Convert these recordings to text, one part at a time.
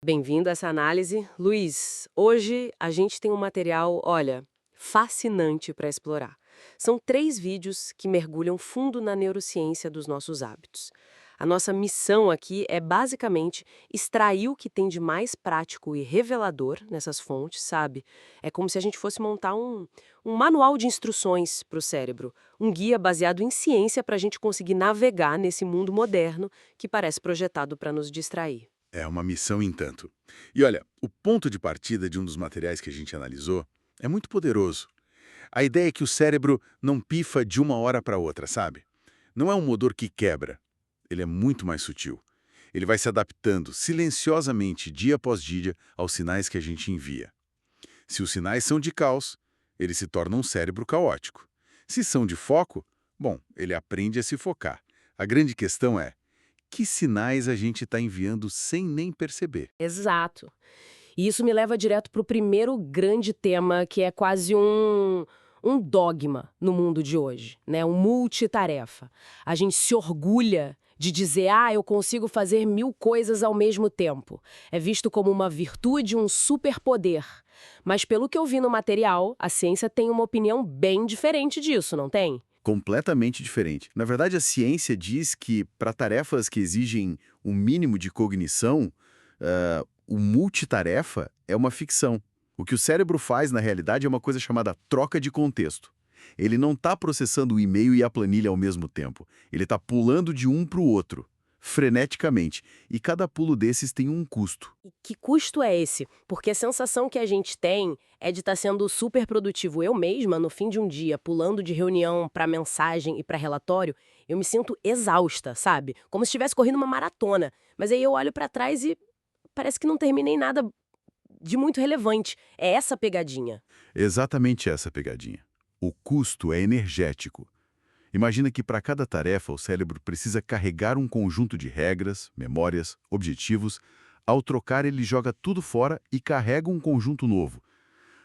Bem-vindo a essa análise. Luiz, hoje a gente tem um material, olha, fascinante para explorar. São 3 vídeos que mergulham fundo na neurociência dos nossos hábitos. A nossa missão aqui é basicamente extrair o que tem de mais prático e revelador nessas fontes, sabe? É como se a gente fosse montar um manual de instruções para o cérebro, um guia baseado em ciência para a gente conseguir navegar nesse mundo moderno que parece projetado para nos distrair. É uma missão em tanto. E olha, o ponto de partida de um dos materiais que a gente analisou é muito poderoso. A ideia é que o cérebro não pifa de uma hora para outra, sabe? Não é um motor que quebra. Ele é muito mais sutil. Ele vai se adaptando silenciosamente, dia após dia, aos sinais que a gente envia. Se os sinais são de caos, ele se torna um cérebro caótico. Se são de foco, bom, ele aprende a se focar. A grande questão é, que sinais a gente está enviando sem nem perceber? Exato. E isso me leva direto para o primeiro grande tema, que é quase um dogma no mundo de hoje, né? Um multitarefa. A gente se orgulha de dizer, eu consigo fazer 1000 coisas ao mesmo tempo. É visto como uma virtude, um superpoder. Mas pelo que eu vi no material, a ciência tem uma opinião bem diferente disso, não tem? Completamente diferente. Na verdade, a ciência diz que, para tarefas que exigem um mínimo de cognição, o multitarefa é uma ficção. O que o cérebro faz, na realidade, é uma coisa chamada troca de contexto. Ele não está processando o e-mail e a planilha ao mesmo tempo. Ele está pulando de um para o outro, freneticamente. E cada pulo desses tem um custo. E que custo é esse? Porque a sensação que a gente tem é de estar sendo super produtivo. Eu mesma, no fim de um dia, pulando de reunião para mensagem e para relatório, eu me sinto exausta, sabe? Como se estivesse correndo uma maratona. Mas aí eu olho para trás e parece que não terminei nada de muito relevante. É essa a pegadinha. Exatamente essa pegadinha. O custo é energético. Imagina que para cada tarefa o cérebro precisa carregar um conjunto de regras, memórias, objetivos. Ao trocar, ele joga tudo fora e carrega um conjunto novo.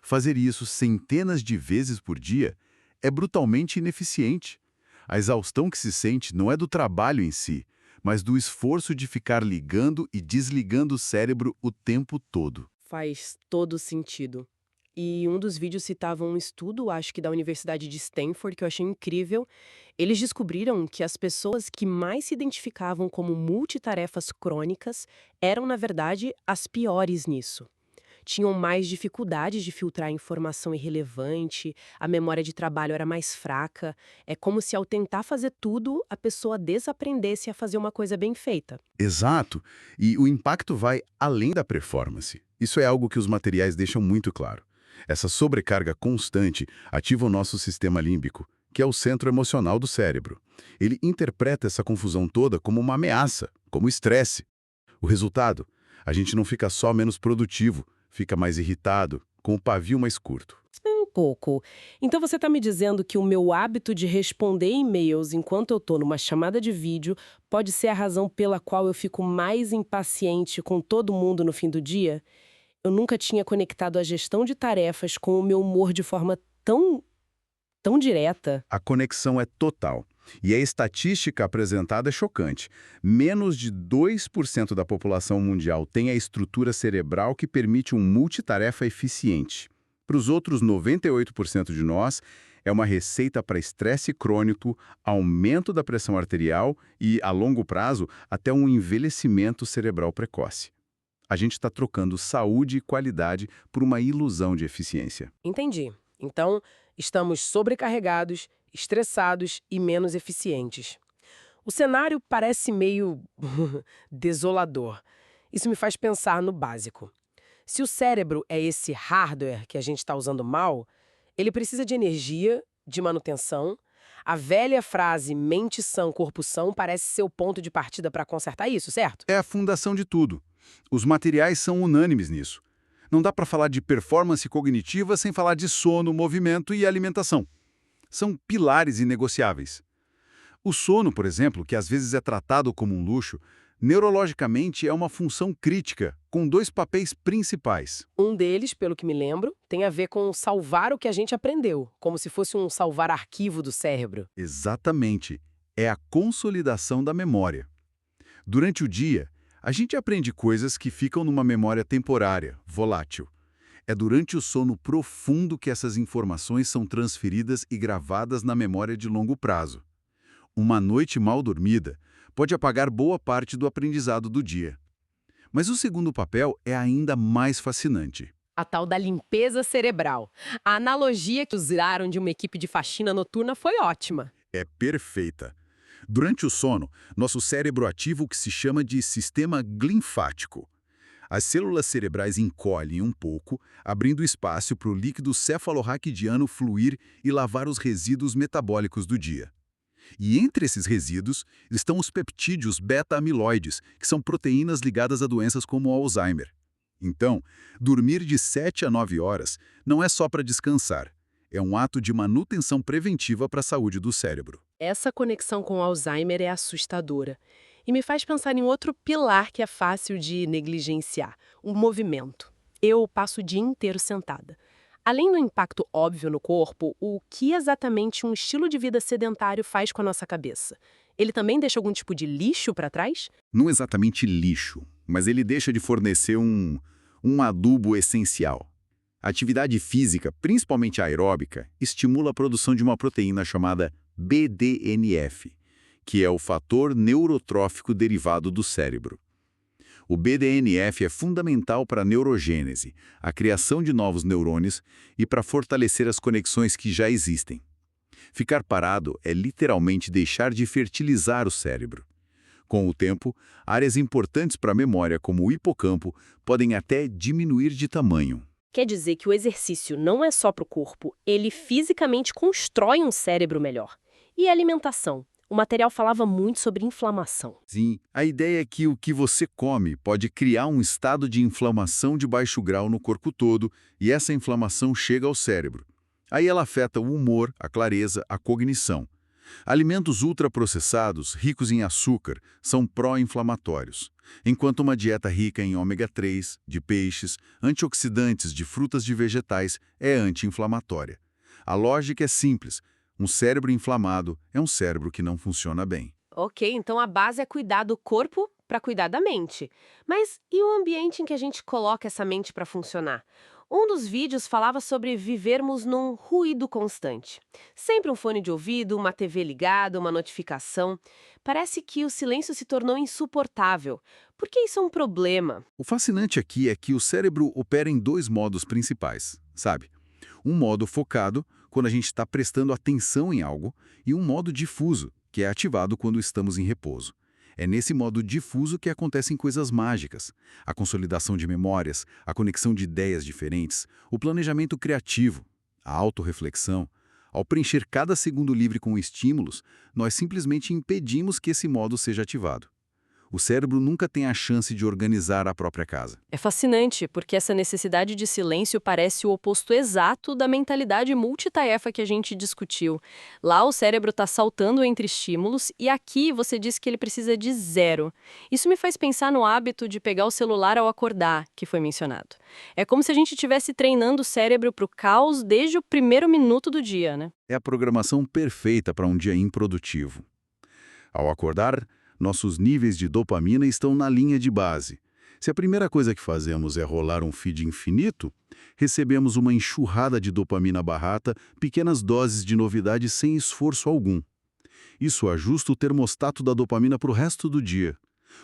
Fazer isso centenas de vezes por dia é brutalmente ineficiente. A exaustão que se sente não é do trabalho em si, mas do esforço de ficar ligando e desligando o cérebro o tempo todo. Faz todo sentido. E um dos vídeos citava um estudo, acho que da Universidade de Stanford, que eu achei incrível. Eles descobriram que as pessoas que mais se identificavam como multitarefas crônicas eram, na verdade, as piores nisso. Tinham mais dificuldades de filtrar informação irrelevante, a memória de trabalho era mais fraca. É como se, ao tentar fazer tudo, a pessoa desaprendesse a fazer uma coisa bem feita. Exato, e o impacto vai além da performance. Isso é algo que os materiais deixam muito claro. Essa sobrecarga constante ativa o nosso sistema límbico, que é o centro emocional do cérebro. Ele interpreta essa confusão toda como uma ameaça, como estresse. O resultado? A gente não fica só menos produtivo, fica mais irritado, com o pavio mais curto. Um pouco. Então você está me dizendo que o meu hábito de responder e-mails enquanto eu estou numa chamada de vídeo pode ser a razão pela qual eu fico mais impaciente com todo mundo no fim do dia? Eu nunca tinha conectado a gestão de tarefas com o meu humor de forma tão direta. A conexão é total. E a estatística apresentada é chocante. Menos de 2% da população mundial tem a estrutura cerebral que permite um multitarefa eficiente. Para os outros 98% de nós, é uma receita para estresse crônico, aumento da pressão arterial e, a longo prazo, até um envelhecimento cerebral precoce. A gente está trocando saúde e qualidade por uma ilusão de eficiência. Entendi. Então, estamos sobrecarregados, estressados e menos eficientes. O cenário parece meio desolador. Isso me faz pensar no básico. Se o cérebro é esse hardware que a gente está usando mal, ele precisa de energia, de manutenção. A velha frase mente sã, corpo são parece ser o ponto de partida para consertar isso, certo? É a fundação de tudo. Os materiais são unânimes nisso. Não dá para falar de performance cognitiva sem falar de sono, movimento e alimentação. São pilares inegociáveis. O sono, por exemplo, que às vezes é tratado como um luxo, neurologicamente é uma função crítica, com 2 papéis principais. Um deles, pelo que me lembro, tem a ver com salvar o que a gente aprendeu, como se fosse um salvar arquivo do cérebro. Exatamente. É a consolidação da memória. Durante o dia, A gente aprende coisas que ficam numa memória temporária, volátil. É durante o sono profundo que essas informações são transferidas e gravadas na memória de longo prazo. Uma noite mal dormida pode apagar boa parte do aprendizado do dia. Mas o segundo papel é ainda mais fascinante. A tal da limpeza cerebral. A analogia que usaram de uma equipe de faxina noturna foi ótima. É perfeita. Durante o sono, nosso cérebro ativa o que se chama de sistema linfático. As células cerebrais encolhem um pouco, abrindo espaço para o líquido cefalorraquidiano fluir e lavar os resíduos metabólicos do dia. E entre esses resíduos estão os peptídeos beta-amiloides, que são proteínas ligadas a doenças como o Alzheimer. Então, dormir de 7 a 9 horas não é só para descansar. É um ato de manutenção preventiva para a saúde do cérebro. Essa conexão com o Alzheimer é assustadora. E me faz pensar em outro pilar que é fácil de negligenciar: o movimento. Eu passo o dia inteiro sentada. Além do impacto óbvio no corpo, o que exatamente um estilo de vida sedentário faz com a nossa cabeça? Ele também deixa algum tipo de lixo para trás? Não exatamente lixo, mas ele deixa de fornecer um adubo essencial. A atividade física, principalmente aeróbica, estimula a produção de uma proteína chamada BDNF, que é o fator neurotrófico derivado do cérebro. O BDNF é fundamental para a neurogênese, a criação de novos neurônios e para fortalecer as conexões que já existem. Ficar parado é literalmente deixar de fertilizar o cérebro. Com o tempo, áreas importantes para a memória, como o hipocampo, podem até diminuir de tamanho. Quer dizer que o exercício não é só para o corpo, ele fisicamente constrói um cérebro melhor. E a alimentação? O material falava muito sobre inflamação. Sim, a ideia é que o que você come pode criar um estado de inflamação de baixo grau no corpo todo, e essa inflamação chega ao cérebro. Aí ela afeta o humor, a clareza, a cognição. Alimentos ultraprocessados, ricos em açúcar, são pró-inflamatórios, enquanto uma dieta rica em ômega 3, de peixes, antioxidantes de frutas e vegetais é anti-inflamatória. A lógica é simples: um cérebro inflamado é um cérebro que não funciona bem. Ok, então a base é cuidar do corpo para cuidar da mente. Mas e o ambiente em que a gente coloca essa mente para funcionar? Um dos vídeos falava sobre vivermos num ruído constante. Sempre um fone de ouvido, uma TV ligada, uma notificação. Parece que o silêncio se tornou insuportável. Por que isso é um problema? O fascinante aqui é que o cérebro opera em dois modos principais, sabe? Um modo focado, quando a gente está prestando atenção em algo, e um modo difuso, que é ativado quando estamos em repouso. É nesse modo difuso que acontecem coisas mágicas: a consolidação de memórias, a conexão de ideias diferentes, o planejamento criativo, a autorreflexão. Ao preencher cada segundo livre com estímulos, nós simplesmente impedimos que esse modo seja ativado. O cérebro nunca tem a chance de organizar a própria casa. É fascinante, porque essa necessidade de silêncio parece o oposto exato da mentalidade multitarefa que a gente discutiu. Lá o cérebro está saltando entre estímulos e aqui você diz que ele precisa de zero. Isso me faz pensar no hábito de pegar o celular ao acordar, que foi mencionado. É como se a gente estivesse treinando o cérebro para o caos desde o primeiro minuto do dia, né? É a programação perfeita para um dia improdutivo. Ao acordar, nossos níveis de dopamina estão na linha de base. Se a primeira coisa que fazemos é rolar um feed infinito, recebemos uma enxurrada de dopamina barata, pequenas doses de novidade sem esforço algum. Isso ajusta o termostato da dopamina para o resto do dia.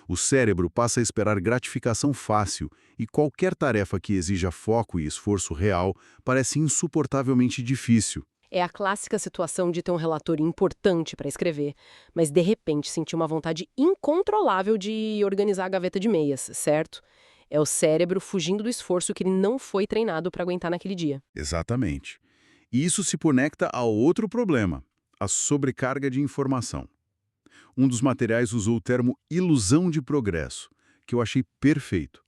O cérebro passa a esperar gratificação fácil e qualquer tarefa que exija foco e esforço real parece insuportavelmente difícil. É a clássica situação de ter um relatório importante para escrever, mas de repente sentir uma vontade incontrolável de organizar a gaveta de meias, certo? É o cérebro fugindo do esforço que ele não foi treinado para aguentar naquele dia. Exatamente. E isso se conecta ao outro problema: a sobrecarga de informação. Um dos materiais usou o termo ilusão de progresso, que eu achei perfeito.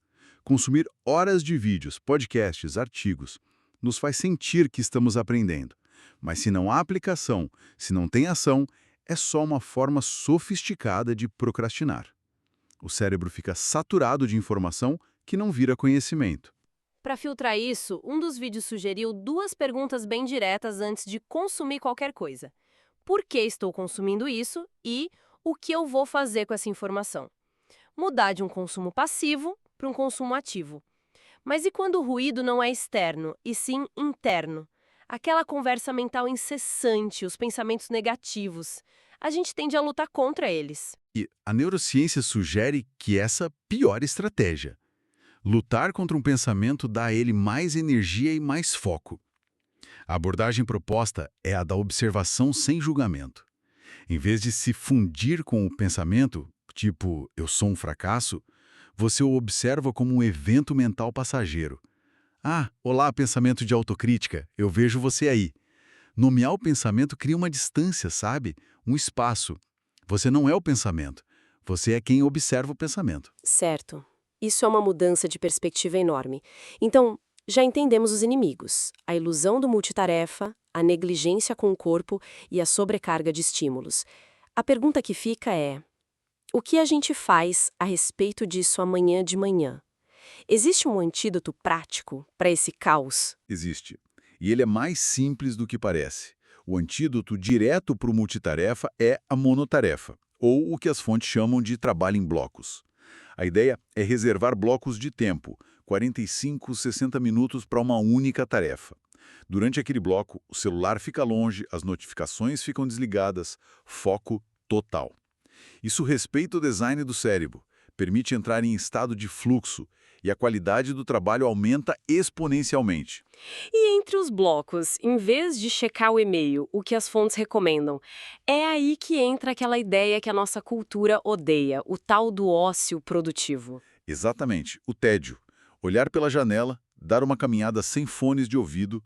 Consumir horas de vídeos, podcasts, artigos, nos faz sentir que estamos aprendendo. Mas se não há aplicação, se não tem ação, é só uma forma sofisticada de procrastinar. O cérebro fica saturado de informação que não vira conhecimento. Para filtrar isso, um dos vídeos sugeriu duas perguntas bem diretas antes de consumir qualquer coisa. Por que estou consumindo isso e o que eu vou fazer com essa informação? mudar de um consumo passivo para um consumo ativo. Mas e quando o ruído não é externo, e sim interno? Aquela conversa mental incessante, os pensamentos negativos. A gente tende a lutar contra eles. E a neurociência sugere que essa pior estratégia. Lutar contra um pensamento dá a ele mais energia e mais foco. A abordagem proposta é a da observação sem julgamento. Em vez de se fundir com o pensamento, tipo, eu sou um fracasso, você o observa como um evento mental passageiro. Ah, olá, pensamento de autocrítica, eu vejo você aí. Nomear o pensamento cria uma distância, sabe? Um espaço. Você não é o pensamento, você é quem observa o pensamento. Certo. Isso é uma mudança de perspectiva enorme. Então, já entendemos os inimigos: a ilusão do multitarefa, a negligência com o corpo e a sobrecarga de estímulos. A pergunta que fica é: o que a gente faz a respeito disso amanhã de manhã? Existe um antídoto prático para esse caos? Existe. E ele é mais simples do que parece. O antídoto direto para o multitarefa é a monotarefa, ou o que as fontes chamam de trabalho em blocos. A ideia é reservar blocos de tempo, 45, 60 minutos para uma única tarefa. Durante aquele bloco, o celular fica longe, as notificações ficam desligadas, foco total. Isso respeita o design do cérebro, permite entrar em estado de fluxo e a qualidade do trabalho aumenta exponencialmente. E entre os blocos, em vez de checar o e-mail, o que as fontes recomendam, é aí que entra aquela ideia que a nossa cultura odeia, o tal do ócio produtivo. Exatamente, o tédio. Olhar pela janela, dar uma caminhada sem fones de ouvido,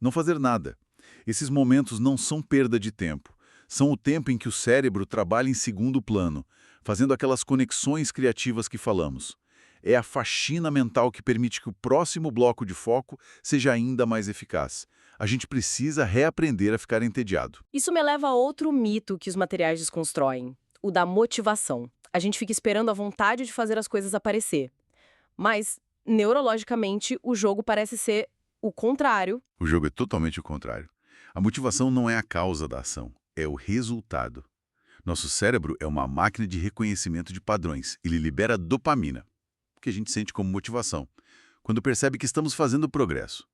não fazer nada. Esses momentos não são perda de tempo. São o tempo em que o cérebro trabalha em segundo plano, fazendo aquelas conexões criativas que falamos. É a faxina mental que permite que o próximo bloco de foco seja ainda mais eficaz. A gente precisa reaprender a ficar entediado. Isso me leva a outro mito que os materiais desconstroem, o da motivação. A gente fica esperando a vontade de fazer as coisas aparecer. Mas, neurologicamente, o jogo parece ser o contrário. O jogo é totalmente o contrário. A motivação não é a causa da ação, é o resultado. Nosso cérebro é uma máquina de reconhecimento de padrões. Ele libera dopamina, que a gente sente como motivação, quando percebe que estamos fazendo progresso.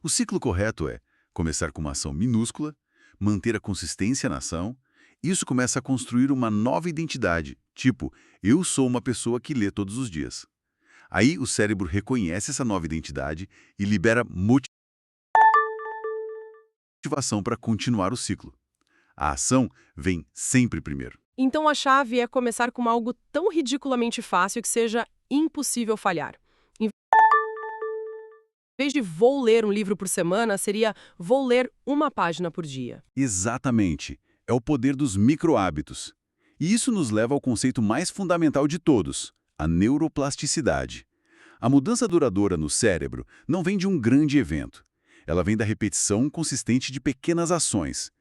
O ciclo correto é começar com uma ação minúscula, manter a consistência na ação, isso começa a construir uma nova identidade, tipo, eu sou uma pessoa que lê todos os dias. Aí o cérebro reconhece essa nova identidade e libera motivação para continuar o ciclo. A ação vem sempre primeiro. Então a chave é começar com algo tão ridiculamente fácil que seja impossível falhar. Em vez de vou ler um livro por semana, seria vou ler uma página por dia. Exatamente. É o poder dos micro-hábitos. E isso nos leva ao conceito mais fundamental de todos, a neuroplasticidade. A mudança duradoura no cérebro não vem de um grande evento. Ela vem da repetição consistente de pequenas ações.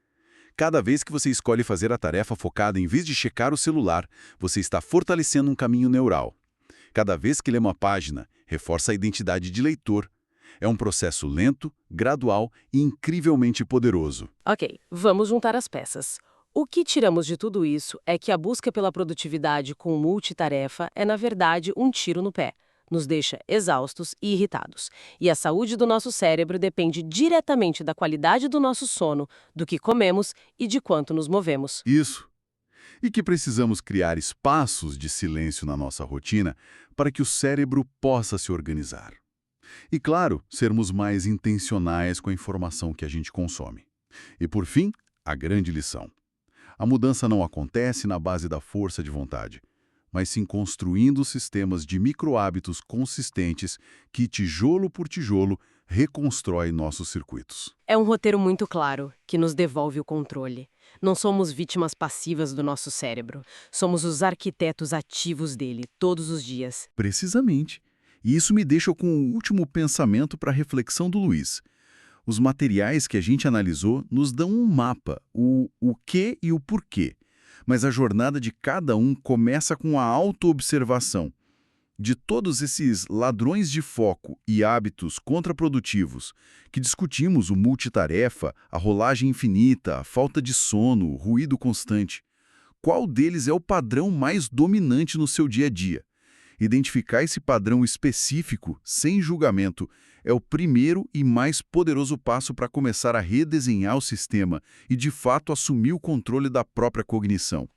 Cada vez que você escolhe fazer a tarefa focada em vez de checar o celular, você está fortalecendo um caminho neural. Cada vez que lê uma página, reforça a identidade de leitor. É um processo lento, gradual e incrivelmente poderoso. Ok, vamos juntar as peças. O que tiramos de tudo isso é que a busca pela produtividade com multitarefa é, na verdade, um tiro no pé. Nos deixa exaustos e irritados. E a saúde do nosso cérebro depende diretamente da qualidade do nosso sono, do que comemos e de quanto nos movemos. Isso. E que precisamos criar espaços de silêncio na nossa rotina para que o cérebro possa se organizar. E, claro, sermos mais intencionais com a informação que a gente consome. E, por fim, a grande lição. A mudança não acontece na base da força de vontade, mas sim construindo sistemas de micro-hábitos consistentes que, tijolo por tijolo, reconstrói nossos circuitos. É um roteiro muito claro, que nos devolve o controle. Não somos vítimas passivas do nosso cérebro. Somos os arquitetos ativos dele, todos os dias. Precisamente. E isso me deixa com o último pensamento para a reflexão do Luiz. Os materiais que a gente analisou nos dão um mapa, o que e o porquê. Mas a jornada de cada um começa com a autoobservação. De todos esses ladrões de foco e hábitos contraprodutivos que discutimos, o multitarefa, a rolagem infinita, a falta de sono, o ruído constante, qual deles é o padrão mais dominante no seu dia a dia? Identificar esse padrão específico, sem julgamento, é o primeiro e mais poderoso passo para começar a redesenhar o sistema e, de fato, assumir o controle da própria cognição.